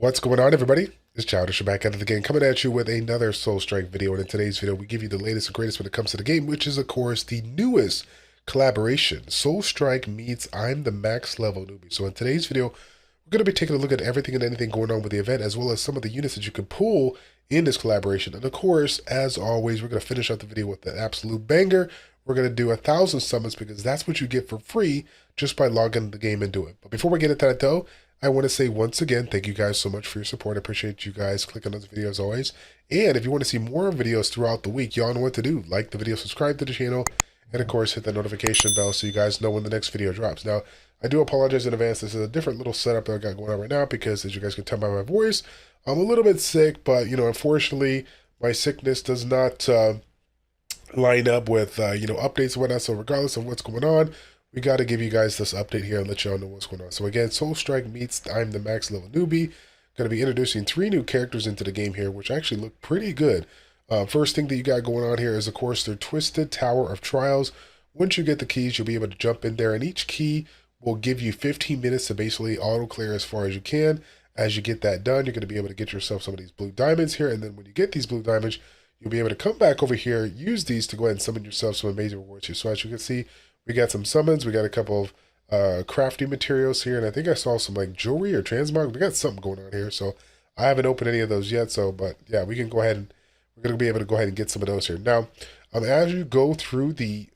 What's going on, everybody? It's Childish back out of the game, coming at you with another Soul Strike video. And in today's video, we give you the latest and greatest when it comes to the game, which is, of course, the newest collaboration. Soul Strike meets I'm the Max Level Newbie. So in today's video, we're going to be taking a look at everything and anything going on with the event, as well as some of the units that you can pull in this collaboration. And of course, as always, we're going to finish out the video with an absolute banger. We're going to do 1,000 summons because that's what you get for free just by logging into the game and do it. But before we get into that, though, I want to say once again, thank you guys so much for your support. I appreciate you guys clicking on this video as always. And if you want to see more videos throughout the week, y'all know what to do. Like the video, subscribe to the channel, and of course, hit the notification bell so you guys know when the next video drops. Now, I do apologize in advance. This is a different little setup that I got going on right now because, as you guys can tell by my voice, I'm a little bit sick, but, unfortunately, my sickness does not line up with, updates and whatnot. So regardless of what's going on, we got to give you guys this update here and let y'all know what's going on. So again, Soul Strike meets I'm the Max Level Newbie. Going to be introducing 3 new characters into the game here, which actually look pretty good. First thing that you got going on here is, of course, their Twisted Tower of Trials. Once you get the keys, you'll be able to jump in there, and each key will give you 15 minutes to basically auto clear as far as you can. As you get that done, you're going to be able to get yourself some of these blue diamonds here, and then when you get these blue diamonds, you'll be able to come back over here, use these to go ahead and summon yourself some amazing rewards here. So as you can see, we got some summons, we got a couple of crafting materials here, and I think I saw some like jewelry or transmog. We got something going on here, so I haven't opened any of those yet. So, but yeah, we can go ahead and we're going to be able to go ahead and get some of those here. Now, as you go through the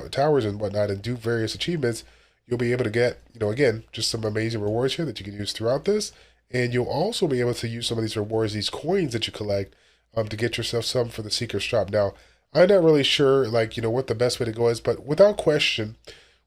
towers and whatnot and do various achievements, you'll be able to get, again, just some amazing rewards here that you can use throughout this. And you'll also be able to use some of these rewards, these coins that you collect, to get yourself some for the Seeker's Shop. Now, I'm not really sure, what the best way to go is, but without question,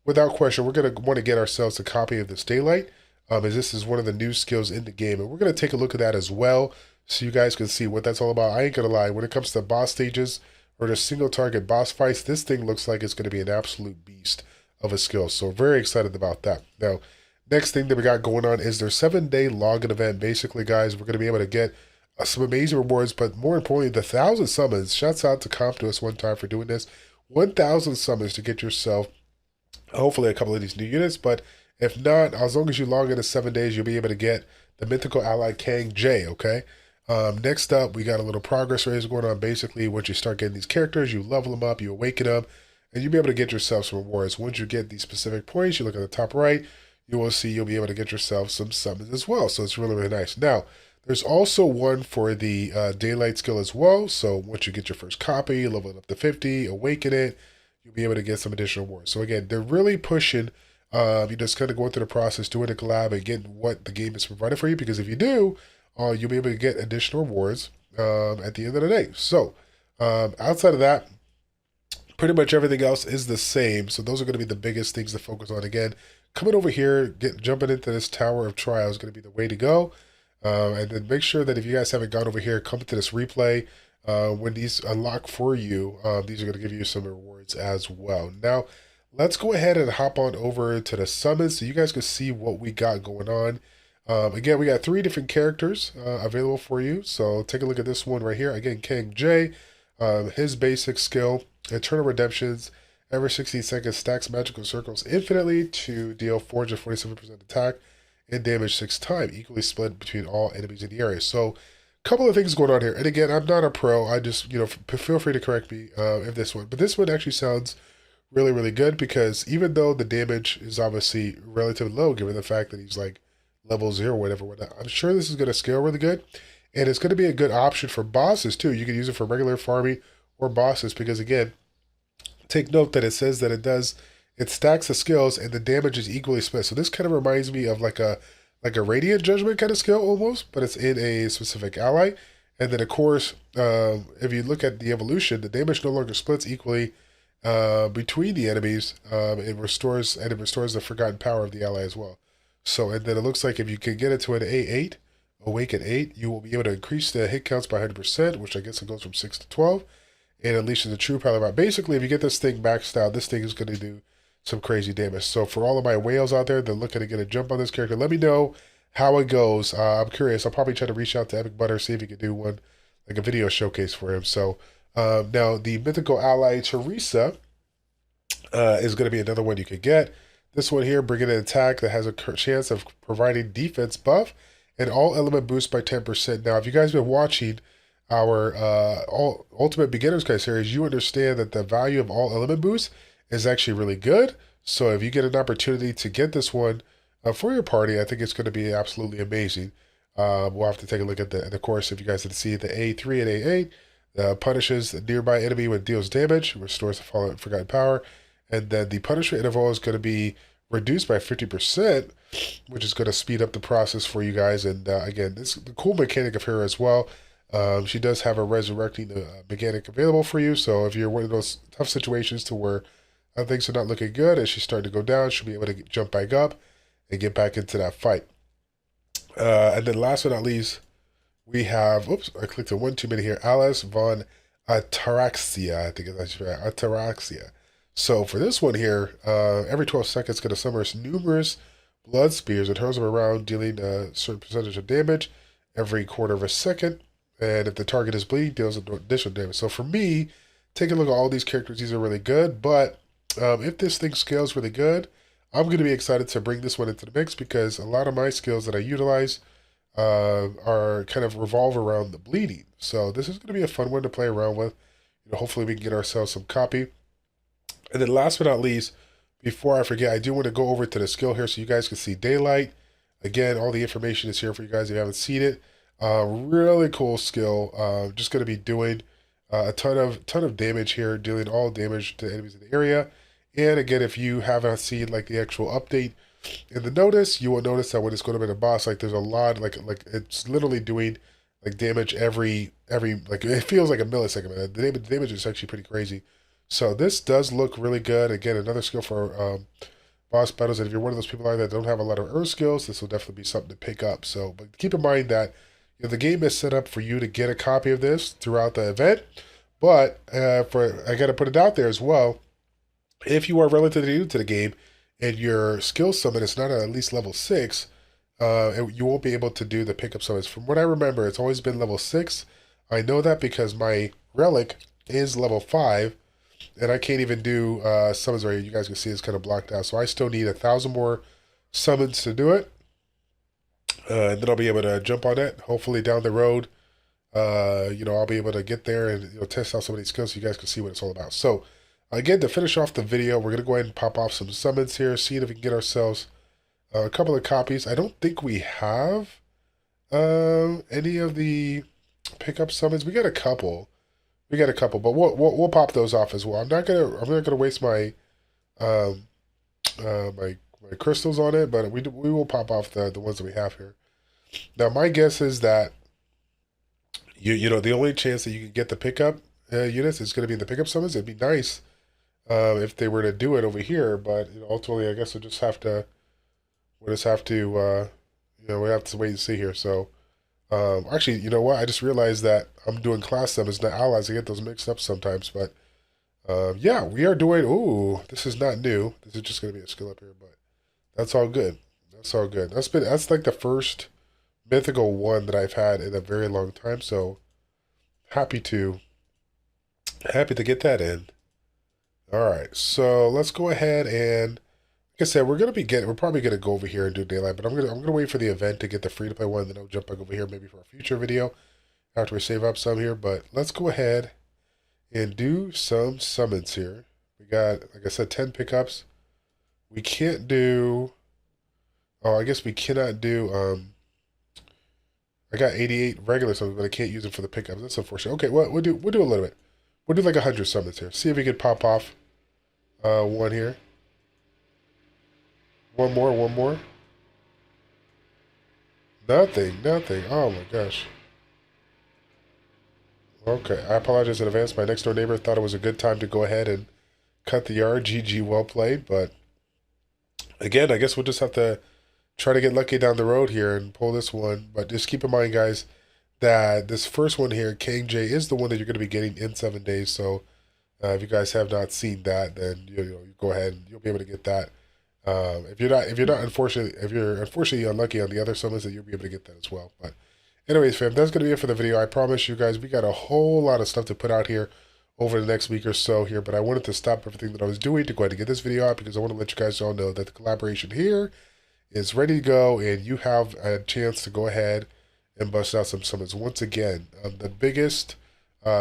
we're going to want to get ourselves a copy of this Daylight, as this is one of the new skills in the game. And we're going to take a look at that as well, so you guys can see what that's all about. I ain't going to lie, when it comes to boss stages or the single target boss fights, this thing looks like it's going to be an absolute beast of a skill. So very excited about that. Now, next thing that we got going on is their 7-day login event. Basically, guys, we're going to be able to get some amazing rewards, but more importantly, the 1,000 summons. Shouts out to Comp to us one time for doing this. 1,000 summons to get yourself, hopefully, a couple of these new units. But if not, as long as you log in 7 days, you'll be able to get the mythical ally Kang J. Okay. Next up, we got a little progress raise going on. Basically, once you start getting these characters, you level them up, you awaken them, and you'll be able to get yourself some rewards. Once you get these specific points, you look at the top right, you will see you'll be able to get yourself some summons as well. So it's really, really nice. Now, there's also one for the Daylight skill as well. So once you get your first copy, level it up to 50, awaken it, you'll be able to get some additional rewards. So again, they're really pushing, you just kind of going through the process, doing a collab and getting what the game is provided for you. Because if you do, you'll be able to get additional rewards at the end of the day. So outside of that, pretty much everything else is the same. So those are going to be the biggest things to focus on. Again, coming over here, jumping into this Tower of Trials is going to be the way to go. And then make sure that if you guys haven't gone over here, come to this replay. When these unlock for you, these are going to give you some rewards as well. Now, let's go ahead and hop on over to the summons so you guys can see what we got going on. Again, we got 3 different characters available for you. So take a look at this one right here. Again, Kang J, his basic skill, Eternal Redemptions. Every 16 seconds stacks magical circles infinitely to deal 447% attack and damage 6 times, equally split between all enemies in the area. So, a couple of things going on here. And again, I'm not a pro. I just, feel free to correct me if this one. But this one actually sounds really, really good because even though the damage is obviously relatively low, given the fact that he's like level 0 or whatever, I'm sure this is going to scale really good. And it's going to be a good option for bosses too. You can use it for regular farming or bosses because, again, take note that it says that it stacks the skills and the damage is equally split. So this kind of reminds me of like a Radiant Judgment kind of skill almost, but it's in a specific ally. And then of course, if you look at the evolution, the damage no longer splits equally between the enemies. It restores the forgotten power of the ally as well. So, and then it looks like if you can get it to an A8, Awaken 8, you will be able to increase the hit counts by 100%, which I guess it goes from 6 to 12. And unleashes the true power of. Basically, if you get this thing maxed out, this thing is going to do some crazy damage. So for all of my whales out there that are looking to get a jump on this character, let me know how it goes. I'm curious. I'll probably try to reach out to Epic Butter, see if he can do one, like a video showcase for him. So now the mythical ally Teresa is going to be another one you could get. This one here, bringing an attack that has a chance of providing defense buff and all element boost by 10%. Now, if you guys have been watching our Ultimate Beginner's Guide series, you understand that the value of all element boost is actually really good. So if you get an opportunity to get this one for your party, I think it's going to be absolutely amazing. We'll have to take a look at the course. If you guys didn't see the A3 and A8, punishes the nearby enemy when it deals damage, restores the forgotten power, and then the punishment interval is going to be reduced by 50%, which is going to speed up the process for you guys. And again, this is the cool mechanic of her as well. She does have a resurrecting mechanic available for you. So if you're one of those tough situations to where things are not looking good and she's starting to go down, she'll be able to jump back up and get back into that fight. And then last but not least, we have, oops, I clicked on one too many here, Alice von Ataraxia. I think that's right, Ataraxia. So for this one here, every 12 seconds, it's going to summon numerous blood spears and hurls them around, dealing a certain percentage of damage every quarter of a second. And if the target is bleeding, deals additional damage. So for me, take a look at all these characters. These are really good. But if this thing scales really good, I'm going to be excited to bring this one into the mix, because a lot of my skills that I utilize are kind of revolve around the bleeding. So this is going to be a fun one to play around with. Hopefully we can get ourselves some copy. And then last but not least, before I forget, I do want to go over to the skill here so you guys can see Daylight. Again, all the information is here for you guys if you haven't seen it. Really cool skill. Just going to be doing a ton of damage here, dealing all damage to enemies in the area. And again, if you haven't seen like the actual update in the notice, you will notice that when it's going to be a boss, like there's a lot, like it's literally doing like damage every like it feels like a millisecond. The damage is actually pretty crazy. So this does look really good. Again, another skill for boss battles. And if you're one of those people out there that don't have a lot of earth skills, this will definitely be something to pick up. So, but keep in mind that the game is set up for you to get a copy of this throughout the event. But I got to put it out there as well. If you are relatively new to the game and your skill summon is not at least level 6, you won't be able to do the pickup summons. From what I remember, it's always been level 6. I know that because my relic is level 5. And I can't even do summons right here. You guys can see it's kind of blocked out. So I still need 1,000 more summons to do it. And then I'll be able to jump on it. Hopefully down the road, I'll be able to get there and test out some of these skills so you guys can see what it's all about. So again, to finish off the video, we're going to go ahead and pop off some summons here. See if we can get ourselves a couple of copies. I don't think we have any of the pickup summons. We got a couple. But we'll pop those off as well. I'm not gonna waste my my crystals on it, but we will pop off the ones that we have here. Now my guess is that the only chance that you can get the pickup units is going to be in the pickup summons. It'd be nice if they were to do it over here, but ultimately I guess we have to wait and see here. So. Actually, you know what? I just realized that I'm doing class summons, not allies. I get those mixed up sometimes, but yeah, we are doing. Ooh, this is not new. This is just gonna be a skill up here, but that's all good. That's all good. That's like the first mythical one that I've had in a very long time. So happy to get that in. All right, so let's go ahead and. Like I said, we're probably gonna go over here and do Daylight, but I'm gonna wait for the event to get the free to play one, and then I'll jump back over here maybe for a future video after we save up some here. But let's go ahead and do some summons here. We got, like I said, 10 pickups. We can't do. Oh, I guess we cannot do. I got 88 regular summons, but I can't use them for the pickups. That's unfortunate. Okay, well we'll do a little bit. We'll do like 100 summons here. See if we can pop off one here. One more. Nothing. Oh my gosh. Okay, I apologize in advance. My next door neighbor thought it was a good time to go ahead and cut the yard. GG, well played. But again, I guess we'll just have to try to get lucky down the road here and pull this one. But just keep in mind, guys, that this first one here, King J, is the one that you're going to be getting in 7 days. So if you guys have not seen that, then you go ahead and you'll be able to get that. If you're unfortunately unlucky on the other summons, then you'll be able to get that as well. But anyways, fam, that's gonna be it for the video. I promise you guys, we got a whole lot of stuff to put out here over the next week or so here. But I wanted to stop everything that I was doing to go ahead and get this video out because I want to let you guys all know that the collaboration here is ready to go, and you have a chance to go ahead and bust out some summons. Once again, the biggest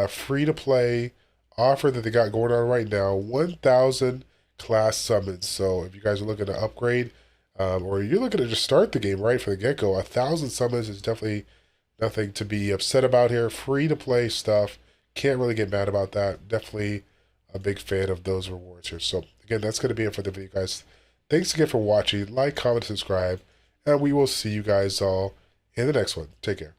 free-to-play offer that they got going on right now, 1,000 class summons. So if you guys are looking to upgrade, or you're looking to just start the game right from the get-go, 1,000 summons is definitely nothing to be upset about here. Free-to-play stuff. Can't really get mad about that. Definitely a big fan of those rewards here. So again, that's going to be it for the video, guys. Thanks again for watching. Like, comment, subscribe, and we will see you guys all in the next one. Take care.